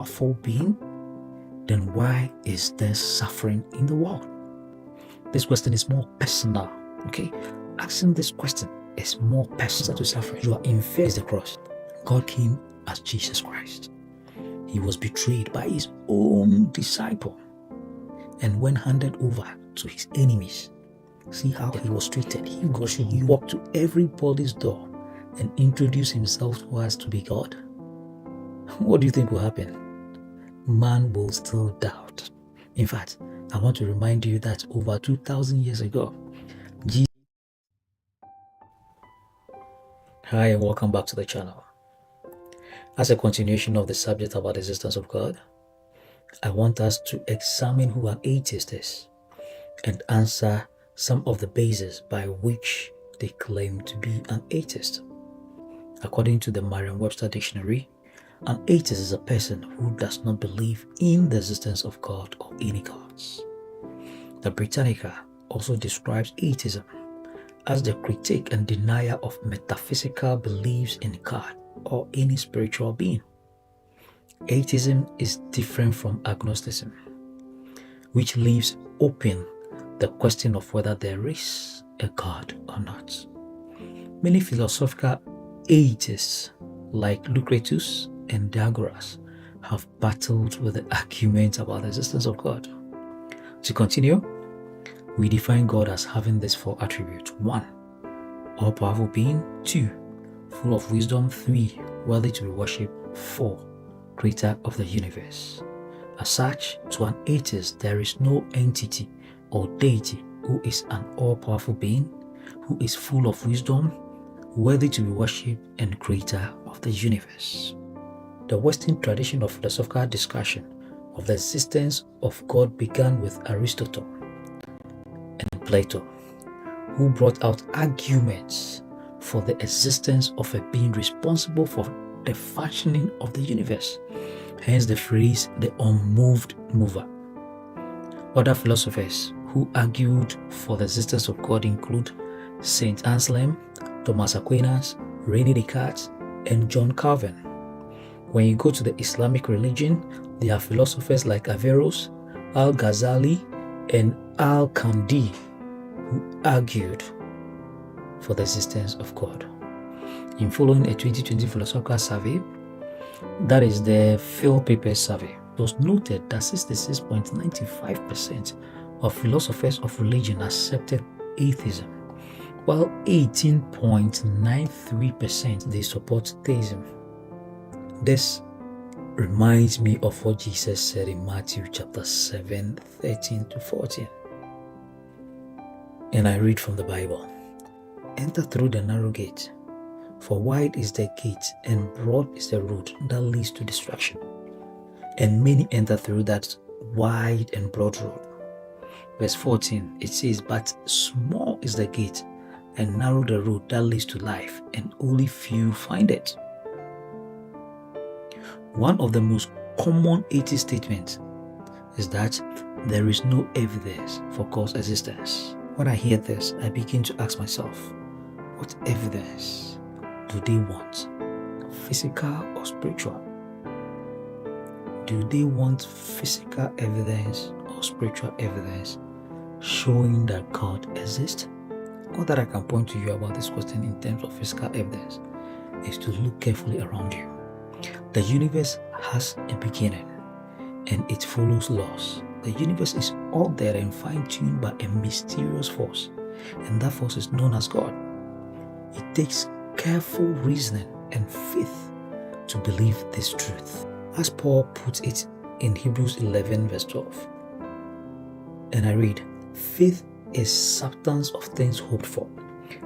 powerful being, then why is there suffering in the world? This question is more personal, okay? Asking this question is more personal to suffering. You are in fear of the cross. God came as Jesus Christ. He was betrayed by his own disciple. And when handed over to his enemies, see how he was treated. He walked to everybody's door and introduced himself to us to be God. What do you think will happen? Man will still doubt. In fact, I want to remind you that over 2,000 years ago, Jesus... Hi and welcome back to the channel. As a continuation of the subject about the existence of God, I want us to examine who an atheist is and answer some of the bases by which they claim to be an atheist. According to the Merriam-Webster dictionary, an atheist is a person who does not believe in the existence of God or any gods. The Britannica also describes atheism as the critique and denier of metaphysical beliefs in God or any spiritual being. Atheism is different from agnosticism, which leaves open the question of whether there is a God or not. Many philosophical atheists like Lucretius and Diagoras have battled with the argument about the existence of God. To continue, we define God as having these four attributes. 1. All-powerful being. 2. Full of wisdom. 3. Worthy to be worshipped. 4. Creator of the universe. As such, to an atheist, there is no entity or deity who is an all-powerful being, who is full of wisdom, worthy to be worshipped, and creator of the universe. The Western tradition of philosophical discussion of the existence of God began with Aristotle and Plato, who brought out arguments for the existence of a being responsible for the functioning of the universe, hence the phrase the unmoved mover. Other philosophers who argued for the existence of God include Saint Anselm, Thomas Aquinas, René Descartes, and John Calvin. When you go to the Islamic religion, there are philosophers like Averroes, Al-Ghazali, and Al-Kandi who argued for the existence of God. In following a 2020 philosophical survey, that is the Phil Paper survey, it was noted that 66.95% of philosophers of religion accepted atheism, while 18.93% they support theism. This reminds me of what Jesus said in Matthew chapter 7, 13 to 14. And I read from the Bible. Enter through the narrow gate, for wide is the gate and broad is the road that leads to destruction, and many enter through that wide and broad road. Verse 14, it says, but small is the gate and narrow the road that leads to life, and only few find it. One of the most common atheist statements is that there is no evidence for God's existence. When I hear this, I begin to ask myself, what evidence do they want? Physical or spiritual? Do they want physical evidence or spiritual evidence showing that God exists? All that I can point to you about this question in terms of physical evidence is to look carefully around you. The universe has a beginning and it follows laws. The universe is out there and fine-tuned by a mysterious force, and that force is known as God. It takes careful reasoning and faith to believe this truth. As Paul puts it in Hebrews 11 verse 12. And I read, faith is substance of things hoped for,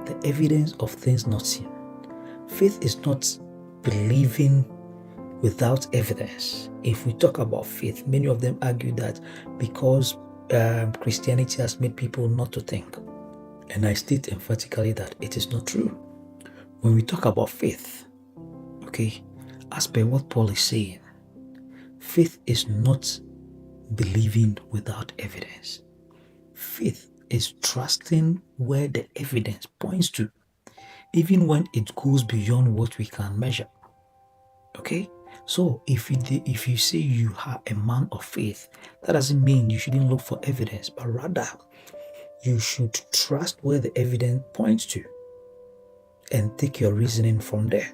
the evidence of things not seen. Faith is not believing without evidence. If we talk about faith, many of them argue that because Christianity has made people not to think. And I state emphatically that it is not true. When we talk about faith, okay, as per what Paul is saying, faith is not believing without evidence. Faith is trusting where the evidence points to, even when it goes beyond what we can measure. Okay? So if you say you are a man of faith, that doesn't mean you shouldn't look for evidence, but rather you should trust where the evidence points to and take your reasoning from there.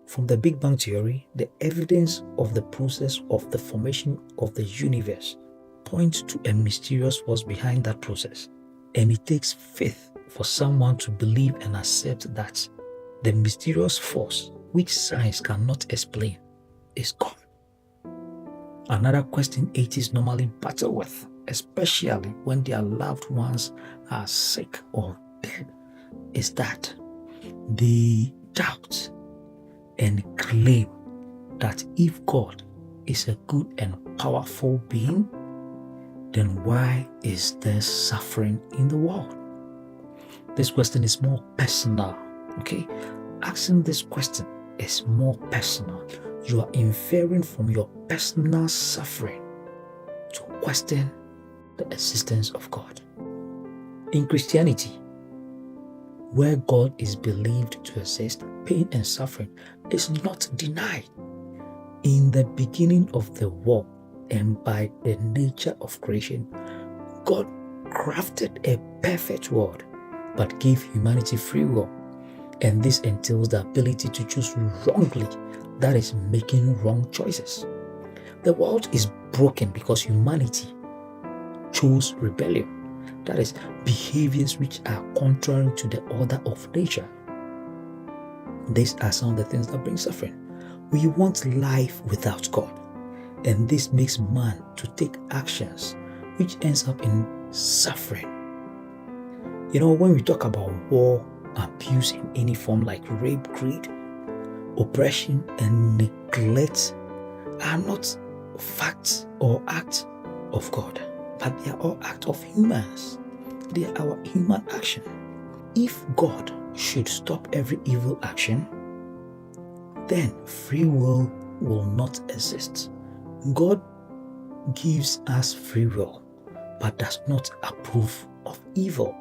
From the Big Bang Theory, the evidence of the process of the formation of the universe points to a mysterious force behind that process. And it takes faith for someone to believe and accept that the mysterious force, which science cannot explain, is God. Another question atheists normally battle with, especially when their loved ones are sick or dead, is that they doubt and claim that if God is a good and powerful being, then why is there suffering in the world? This question is more personal, okay? Asking this question is more personal. You are inferring from your personal suffering to question the existence of God. In Christianity, where God is believed to exist, pain and suffering is not denied. In the beginning of the world and by the nature of creation, God crafted a perfect world but gave humanity free will. And this entails the ability to choose wrongly, that is, making wrong choices. The world is broken because humanity chose rebellion, that is, behaviors which are contrary to the order of nature. These are some of the things that bring suffering. We want life without God, and this makes man to take actions which ends up in suffering. You know, when we talk about war, abuse in any form like rape, greed, oppression, and neglect are not facts or acts of God, but they are all acts of humans. They are our human action. If God should stop every evil action, then free will not exist. God gives us free will, but does not approve of evil.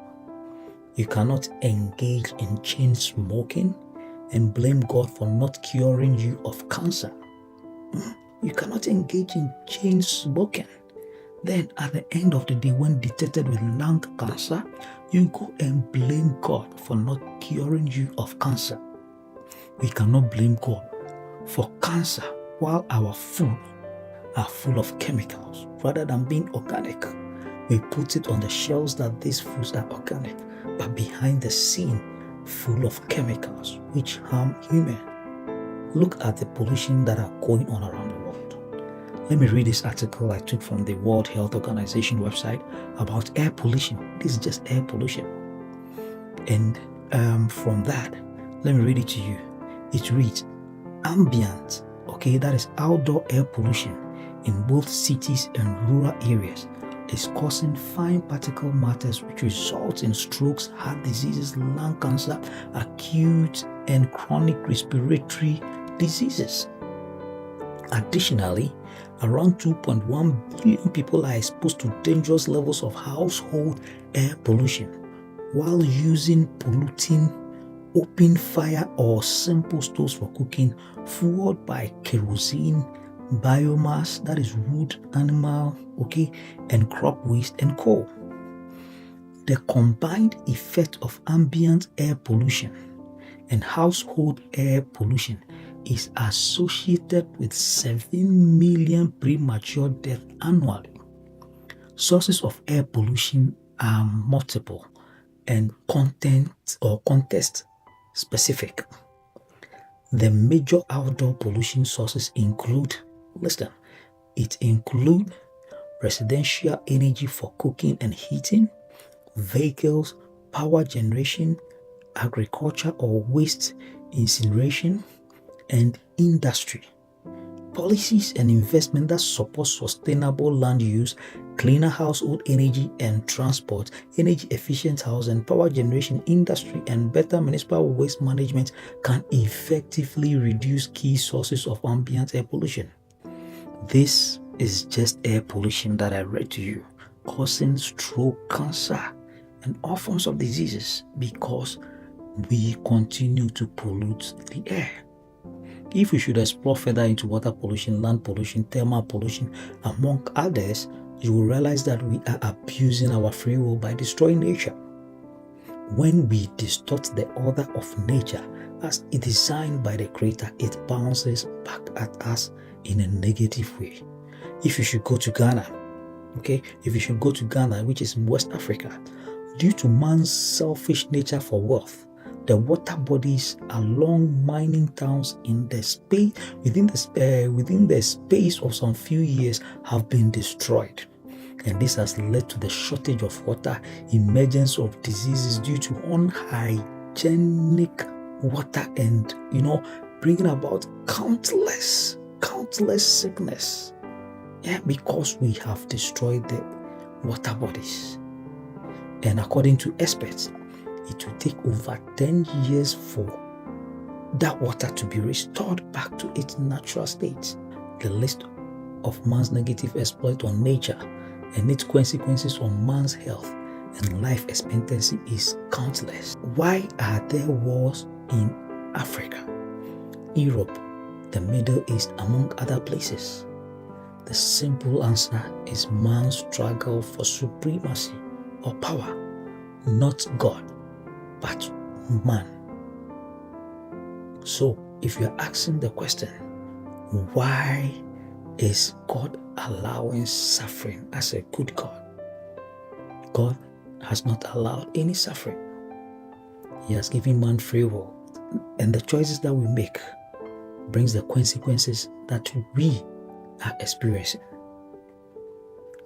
You cannot engage in chain smoking and blame God for not curing you of cancer. You cannot engage in chain smoking. Then at the end of the day, when detected with lung cancer, you go and blame God for not curing you of cancer. We cannot blame God for cancer while our food are full of chemicals. Rather than being organic, we put it on the shelves that these foods are organic, but behind the scene, full of chemicals which harm human. Look at the pollution that are going on around the world. Let me read this article I took from the World Health Organization website about air pollution. This is just air pollution. And from that, let me read it to you. It reads, ambient, okay, that is outdoor air pollution in both cities and rural areas is causing fine particle matters which results in strokes, heart diseases, lung cancer, acute and chronic respiratory diseases. Additionally, around 2.1 billion people are exposed to dangerous levels of household air pollution while using polluting open fire or simple stoves for cooking, fueled by kerosene, biomass, that is wood, animal, okay, and crop waste and coal. The combined effect of ambient air pollution and household air pollution is associated with 7 million premature deaths annually. Sources of air pollution are multiple and context specific. The major outdoor pollution sources include, it includes residential energy for cooking and heating, vehicles, power generation, agriculture or waste incineration, and industry. Policies and investment that support sustainable land use, cleaner household energy and transport, energy efficient house and power generation industry, and better municipal waste management can effectively reduce key sources of ambient air pollution. This is just air pollution that I read to you, causing stroke, cancer, and all forms of diseases because we continue to pollute the air. If we should explore further into water pollution, land pollution, thermal pollution, among others, you will realize that we are abusing our free will by destroying nature. When we distort the order of nature as designed by the Creator, it bounces back at us in a negative way. If you should go to Ghana, which is in West Africa, due to man's selfish nature for wealth, the water bodies along mining towns in the space within the space of some few years have been destroyed. And this has led to the shortage of water, emergence of diseases due to unhygienic water, and bringing about countless sickness. Because we have destroyed the water bodies. And according to experts, it will take over 10 years for that water to be restored back to its natural state. The list of man's negative exploit on nature and its consequences on man's health and life expectancy is countless. Why are there wars in Africa, Europe, the Middle East, among other places? The simple answer is man's struggle for supremacy or power, not God, but man. So, if you're asking the question, why is God allowing suffering as a good God? God has not allowed any suffering. He has given man free will, and the choices that we make brings the consequences that we are experiencing.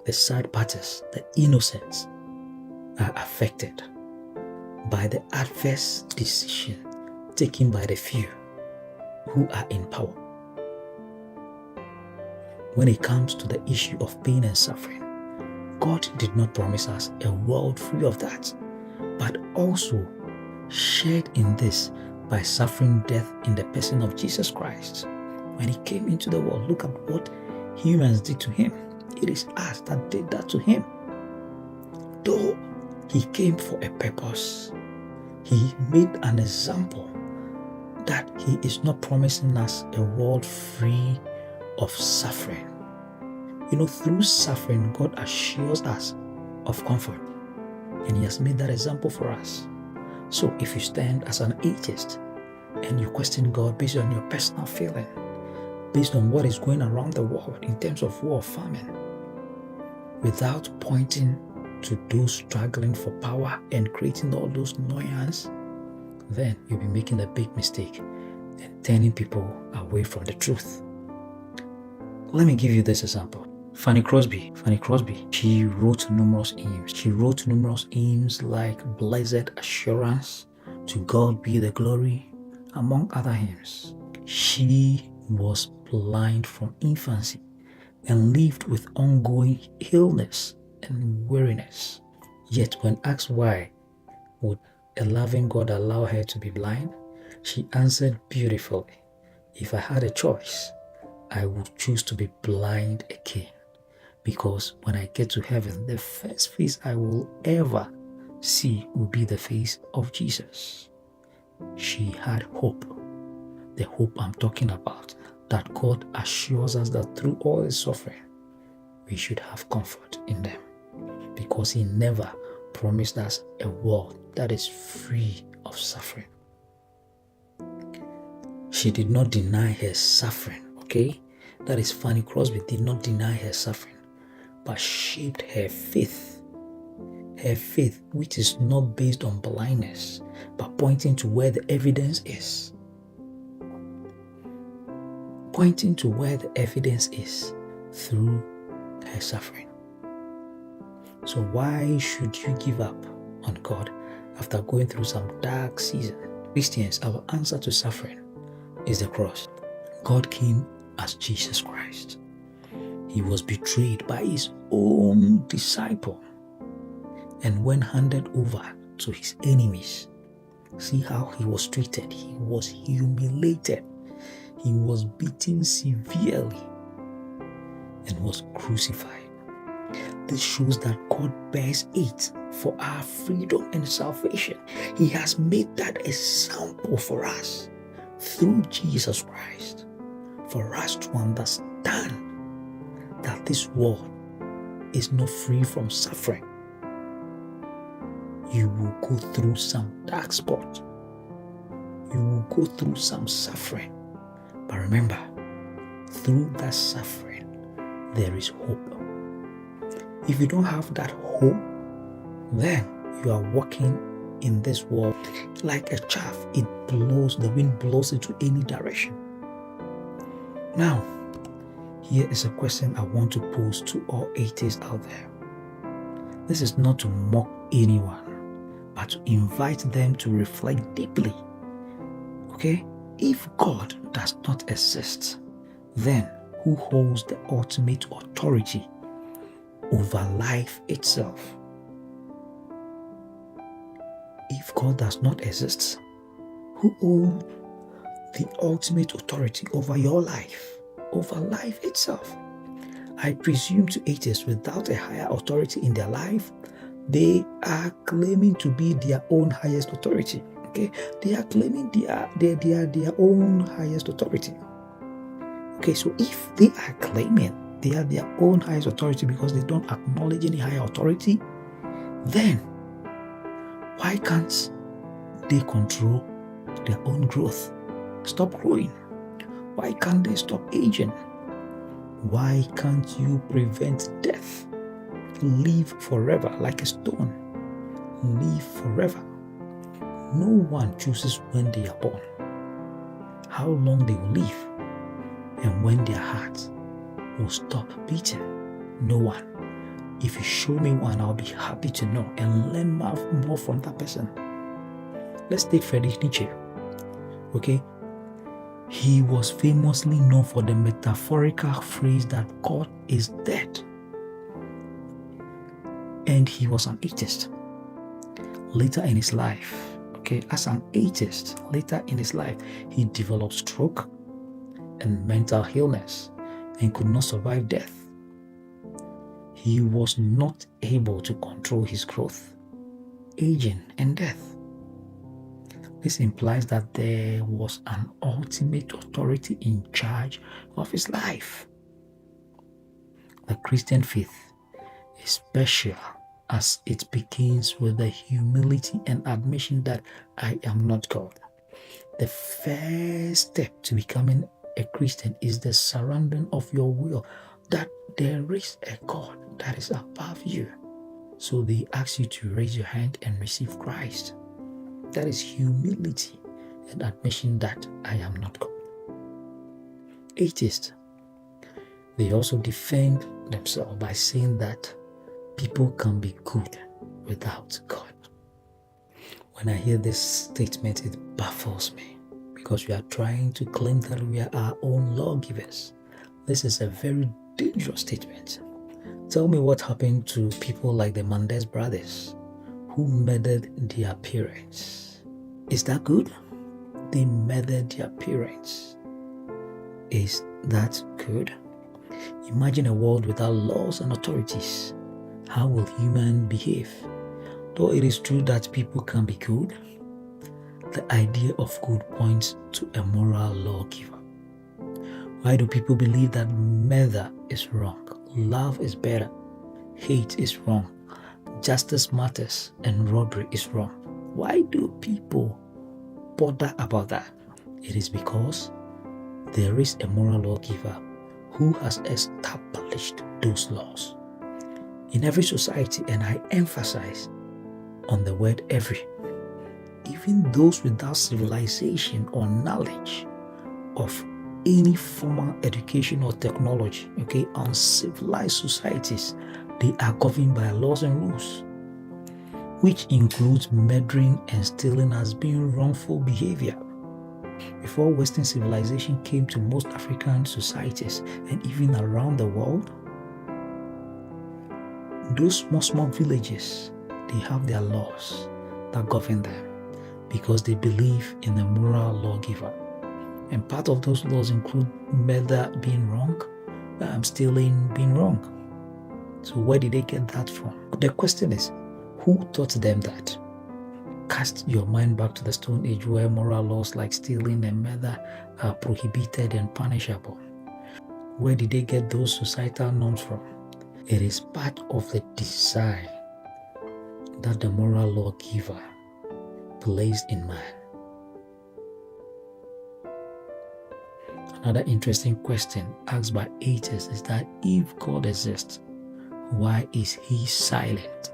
The sad part is the innocents are affected by the adverse decision taken by the few who are in power. When it comes to the issue of pain and suffering, God did not promise us a world free of that, but also shared in this by suffering death in the person of Jesus Christ. When he came into the world, look at what humans did to him. It is us that did that to him. Though he came for a purpose, he made an example that he is not promising us a world free of suffering. Through suffering, God assures us of comfort, and he has made that example for us. So if you stand as an atheist and you question God based on your personal feeling, based on what is going around the world in terms of war, famine, without pointing to those struggling for power and creating all those annoyance, then you'll be making a big mistake and turning people away from the truth. Let me give you this example. Fanny Crosby, she wrote numerous hymns. Like Blessed Assurance, To God Be the Glory, among other hymns. She was blind from infancy and lived with ongoing illness and weariness. Yet when asked why would a loving God allow her to be blind, she answered beautifully, "If I had a choice, I would choose to be blind again, because when I get to heaven, the first face I will ever see will be the face of Jesus." She had hope. The hope I'm talking about, that God assures us that through all his suffering, we should have comfort in them, because he never promised us a world that is free of suffering. She did not deny her suffering, okay? That is, Fanny Crosby did not deny her suffering, but shaped her faith. Her faith, which is not based on blindness, but pointing to where the evidence is. Pointing to where the evidence is through her suffering. So why should you give up on God after going through some dark season? Christians, our answer to suffering is the cross. God came as Jesus Christ. He was betrayed by his own disciple, and when handed over to his enemies, see how he was treated. He was humiliated. He was beaten severely and was crucified. This shows that God bears it for our freedom and salvation. He has made that example for us. through Jesus Christ for us to understand that this world is not free from suffering. You will go through some dark spot. You will go through some suffering. But remember, through that suffering, there is hope. If you don't have that hope, then you are walking in this world like a chaff. It blows, the wind blows into any direction. Now, here is a question I want to pose to all atheists out there. This is not to mock anyone, but to invite them to reflect deeply. Okay? If God does not exist, then who holds the ultimate authority over life itself? If God does not exist, who holds the ultimate authority over your life, over life itself? I presume to atheists without a higher authority in their life, they are claiming to be their own highest authority. Okay, they are claiming their own highest authority. Okay, so if they are claiming they are their own highest authority because they don't acknowledge any higher authority, then why can't they control their own growth? Stop growing. Why can't they stop aging? Why can't you prevent death? Live forever like a stone. Live forever. No one chooses when they are born, how long they will live, and when their heart will stop beating. No one. If you show me one, I'll be happy to know and learn more from that person. Let's take Friedrich Nietzsche. Okay? He was famously known for the metaphorical phrase that God is dead. And he was an atheist. Later in his life, as an atheist, later in his life, he developed stroke and mental illness and could not survive death. He was not able to control his growth, aging, and death. This implies that there was an ultimate authority in charge of his life. The Christian faith is special as it begins with the humility and admission that I am not God. The first step to becoming a Christian is the surrendering of your will that there is a God that is above you. So they ask you to raise your hand and receive Christ. That is humility and admission that I am not God. Atheists, they also defend themselves by saying that people can be good without God. When I hear this statement, it baffles me because we are trying to claim that we are our own lawgivers. This is a very dangerous statement. Tell me what happened to people like the Mendez brothers who murdered their parents. Is that good? They murdered their parents. Is that good? Imagine a world without laws and authorities. How will humans behave? Though it is true that people can be good, the idea of good points to a moral lawgiver. Why do people believe that murder is wrong, love is better, hate is wrong, justice matters, and robbery is wrong? Why do people bother about that? It is because there is a moral lawgiver who has established those laws. In every society, and I emphasize on the word every, even those without civilization or knowledge of any formal education or technology, uncivilized societies, they are governed by laws and rules, which includes murdering and stealing as being wrongful behavior. Before Western civilization came to most African societies and even around the world, those small villages, they have their laws that govern them because they believe in the moral lawgiver. And part of those laws include murder being wrong, stealing being wrong. So where did they get that from? The question is, who taught them that? cast your mind back to the Stone Age where moral laws like stealing and murder are prohibited and punishable. Where did they get those societal norms from? It is part of the design that the moral lawgiver placed in man. Another interesting question asked by atheists is that if God exists, why is he silent?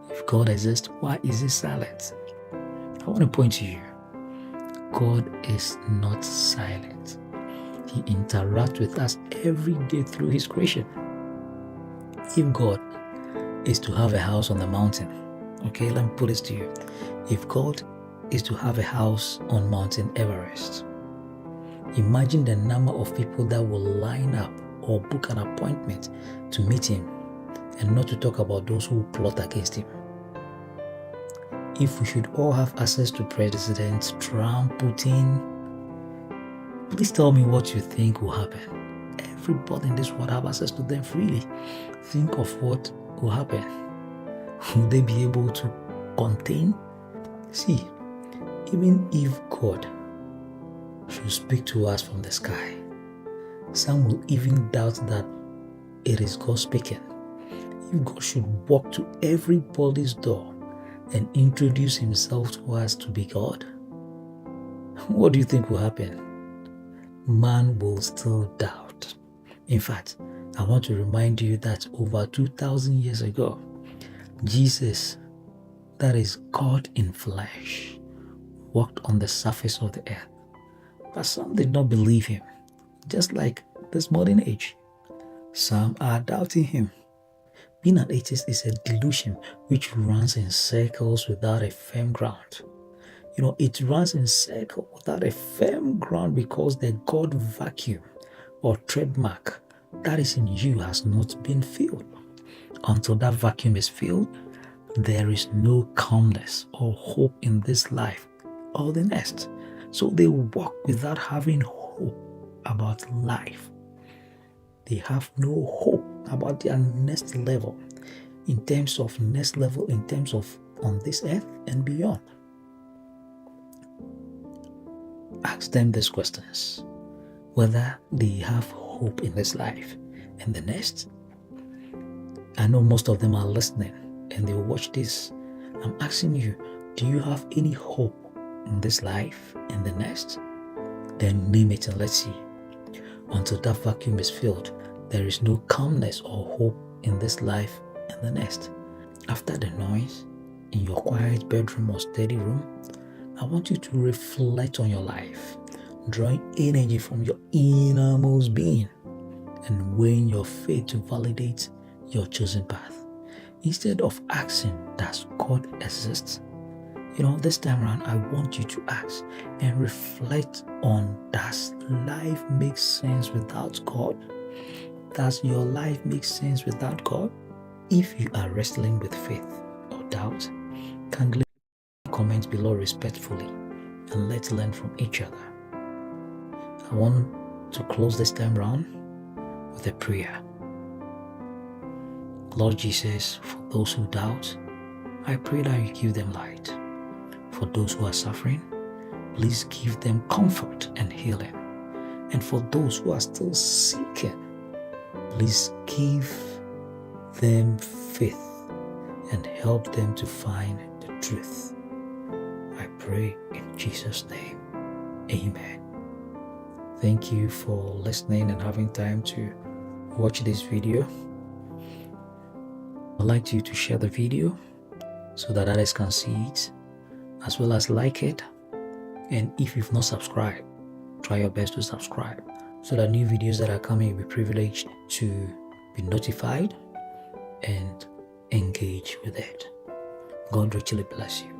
If God exists, why is he silent? I want to point to you, God is not silent. He interacts with us every day through his creation. If God is to have a house on the mountain, okay, let me put this to you. If God is to have a house on Mountain Everest, imagine the number of people that will line up or book an appointment to meet him, and not to talk about those who plot against him. If we should all have access to President Trump, Putin, please tell me what you think will happen. Everybody in this world have access to them freely. Think of what will happen. Will they be able to contain? See, even if God should speak to us from the sky, some will even doubt that it is God speaking. If God should walk to everybody's door and introduce himself to us to be God, what do you think will happen? Man will still doubt. In fact, I want to remind you that over 2,000 years ago, Jesus, that is God in flesh, walked on the surface of the earth. But some did not believe him, just like this modern age. Some are doubting him. Being an atheist is a delusion which runs in circles without a firm ground. It runs in circles without a firm ground because the God vacuum or trademark that is in you has not been filled. Until that vacuum is filled, there is no calmness or hope in this life or the next. So they walk without having hope about life. They have no hope about their next level, in terms of on this earth and beyond. Ask them these questions, whether they have hope in this life and the next. I know most of them are listening and they will watch this. I'm asking you, do you have any hope in this life and the next? Then name it and let's see. Until that vacuum is filled, there is no calmness or hope in this life and the next. After the noise, in your quiet bedroom or study room, I want you to reflect on your life, drawing energy from your innermost being and weighing your faith to validate your chosen path. Instead of asking, does God exist? This time around, I want you to ask and reflect on, does life make sense without God? Does your life make sense without God? If you are wrestling with faith or doubt, kindly comment below respectfully and let's learn from each other. I want to close this time around with a prayer. Lord Jesus, for those who doubt, I pray that you give them light. For those who are suffering, please give them comfort and healing. And for those who are still seeking, please give them faith and help them to find the truth. I pray in Jesus' name. Amen. Thank you for listening and having time to watch this video. I'd like you to share the video so that others can see it, as well as like it. And if you've not subscribed, try your best to subscribe so that new videos that are coming, you'll be privileged to be notified and engage with it. God richly bless you.